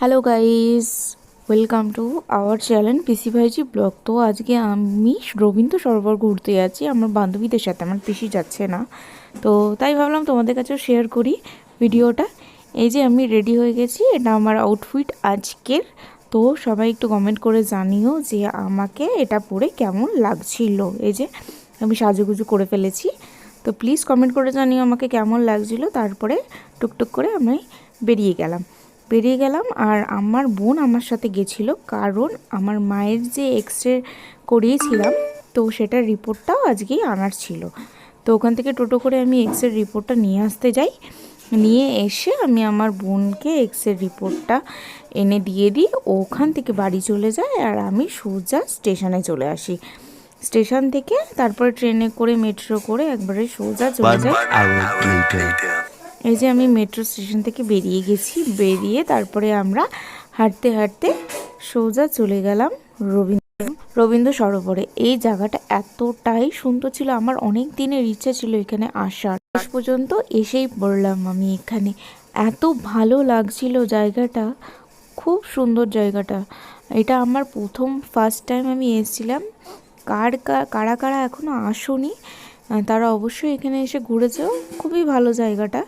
Hello guys, welcome to our channel PC Bhaiji blog. তো আজকে আমি রবীন্দ্র সরোবর ঘুরতে যাচ্ছি আমার বান্ধবীদের সাথে। আমার পিসি যাচ্ছে না, তো তাই ভাবলাম তোমাদের কাছেও শেয়ার করি ভিডিওটা। এই যে আমি রেডি হয়ে গেছি, এটা আমার আউটফিট আজকের। তো সবাই একটু কমেন্ট করে জানিও যে আমাকে এটা পরে কেমন লাগছিল। এই যে আমি সাজুগুজু করে ফেলেছি, তো প্লিজ কমেন্ট করে জানিও আমাকে কেমন লাগছিল। তারপরে টুকটুক করে আমি বেরিয়ে গেলাম আর আমার বোন আমার সাথে গেছিল, কারণ আমার মায়ের যে এক্সরে করিয়েছিলাম তো সেটার রিপোর্টটাও আজকেই আনার ছিল। তো ওখান থেকে টোটো করে আমি এক্সরে রিপোর্টটা নিয়ে আসতে যাই। নিয়ে এসে আমি আমার বোনকে এক্সরে রিপোর্টটা এনে দিয়ে দিই, ওখান থেকে বাড়ি চলে যায় আর আমি সোজা স্টেশনে চলে আসি। স্টেশন থেকে তারপরে ট্রেনে করে মেট্রো করে একবারে সোজা চলে যাই। এই যে আমি মেট্রো স্টেশন থেকে বেরিয়ে গেছি, বেরিয়ে তারপরে আমরা হাঁটতে হাঁটতে সোজা চলে গেলাম রবীন্দ্র সরোবরে। এই জায়গাটা এতটাই সুন্দর ছিল, আমার অনেক দিনের ইচ্ছা ছিল এখানে আসার। শেষ পর্যন্ত এসেই পড়লাম আমি এখানে। এত ভালো লাগছিল জায়গাটা, খুব সুন্দর জায়গাটা। এটা আমার ফার্স্ট টাইম আমি এসেছিলাম। কারা কারা এখনও আসোনি তারা অবশ্যই এখানে এসে ঘুরেছেও, খুবই ভালো জায়গাটা।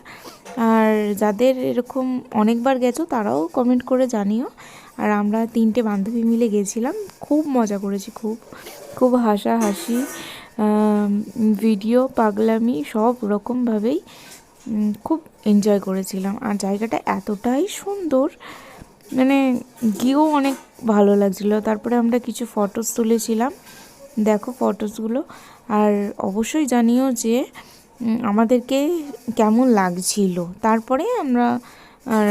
আর যাদের এরকম অনেকবার গেছো তারাও কমেন্ট করে জানিও। আর আমরা 3টে বান্ধবী মিলে গেছিলাম, খুব মজা করেছি, খুব খুব হাসাহাসি, ভিডিও, পাগলামি সব রকমভাবেই খুব এনজয় করেছিলাম। আর জায়গাটা এতটাই সুন্দর, মানে গিয়েও অনেক ভালো লাগছিলো। তারপরে আমরা কিছু ফটোস তুলেছিলাম, দেখো ফটোসগুলো। আর অবশ্যই জানিও যে আমাদেরকে কেমন লাগছিল। তারপরে আমরা আর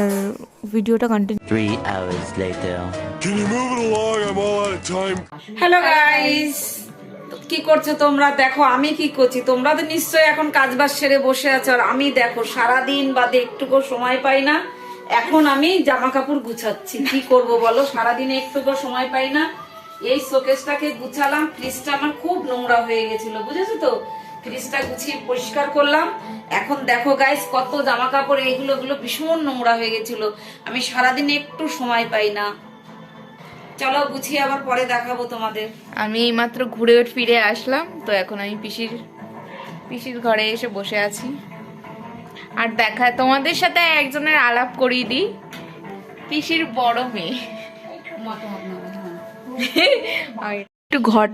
ভিডিওটা continue. 3 hours later. Can you move it along? I'm all out of time. Hello guys, কি করছো তোমরা? দেখো আমি কি করছি। তোমরা তো নিশ্চয়ই এখন কাজ বাজ সেরে বসে আছো, আর আমি দেখো সারাদিন বাদে একটুকু সময় পাই না। এখন আমি জামা কাপড় গুছাচ্ছি। কি করব বলো, সারাদিনে একটুকু সময় পাই না। এই শোকেসটাকে গুছালাম, ফ্রিজটা আমার খুব নোংরা হয়ে গেছিল, বুঝেছো তো। ফ্রিজটা গুছিয়ে পরিষ্কার করলাম। এখন দেখো গাইস কত জামা কাপড়, এইগুলো ভীষণ নোংরা হয়ে গেছিল। আমি সারাদিনে একটু সময় পাই না। চলো গুছিয়ে আবার পরে দেখাবো তোমাদের। আমি এইমাত্র ঘুরে ফিরে আসলাম, তো এখন আমি পিসির ঘরে এসে বসে আছি। আর তোমাদের সাথে একজনের আলাপ করিয়ে দিই, পিসির বড় মেয়ে। একটু ঘর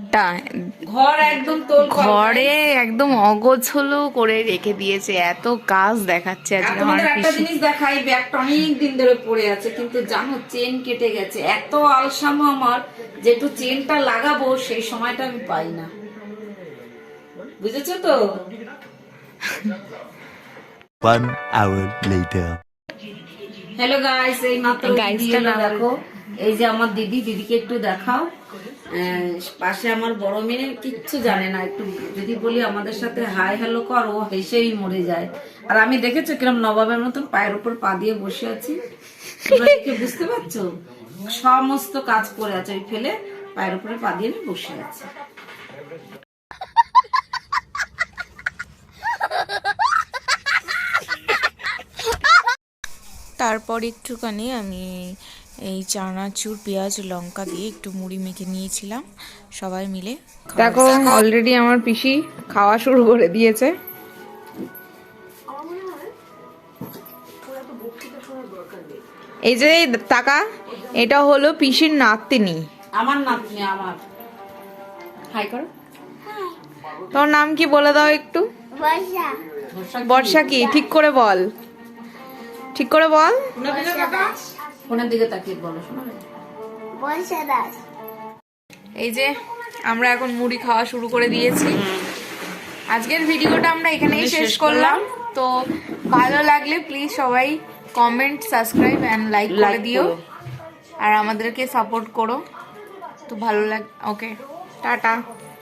একদম তোর ঘরে একদম অগোছলো করে রেখে দিয়েছে, এত কাজ দেখাচ্ছে আজকে আমার তোমাদের একটা পিসি। জিনিস দেখাই, ব্যাগটা অনেক দিন ধরে পড়ে আছে, কিন্তু জানো চেন কেটে গেছে। এত আলসামো আমার যে একটু চেনটা লাগাবো সেই সময়টা আমি পাই না, বুঝেছো তো। 1 hour later. হ্যালো গাইস, এই মাত্র গাইসটা না দেখো, এই যে আমার দিদিকে একটু দেখাও। পাশে আমার বড় মেয়ে কিচ্ছু জানে না, একটু যদি বলি আমাদের সাথে হাই হ্যালো কর, ও হেসেই মরে যায়। আর আমি দেখেছো কিরম নবাবের মতন পায়ের উপর পা দিয়ে বসে আছি, তোমরা দেখে বুঝতে পারছো। সমস্ত কাজ করে আছে, ওই ফেলে পায়ের উপরে পা দিয়ে আমি বসে আছি। তারপর একটুখানি আমি এই চানাচুর, পেঁয়াজ, লঙ্কা দিয়ে একটু মুড়ি মেখে নিয়েছিলাম সবাই মিলে। দেখো অলরেডি আমার পিসি খাওয়া শুরু করে দিয়েছে। এই যে টাকা, এটা হলো পিসির নাতনি। আমার নাতনি, আমার। হাই করো। তোর নাম কি বলে দাও একটু। বর্ষা কি? ঠিক করে বল, ঠিক করে বল। ফোনের দিকে তাকিয়ে বলো, শোনা। এই যে আমরা এখন মুড়ি খাওয়া শুরু করে দিয়েছি। আজকের ভিডিওটা আমরা এখানেই শেষ করলাম। তো ভালো লাগলে প্লিজ সবাই কমেন্ট, সাবস্ক্রাইব এন্ড লাইক করে দিও, আর আমাদেরকে সাপোর্ট করো। তো ভালো ওকে, টাটা।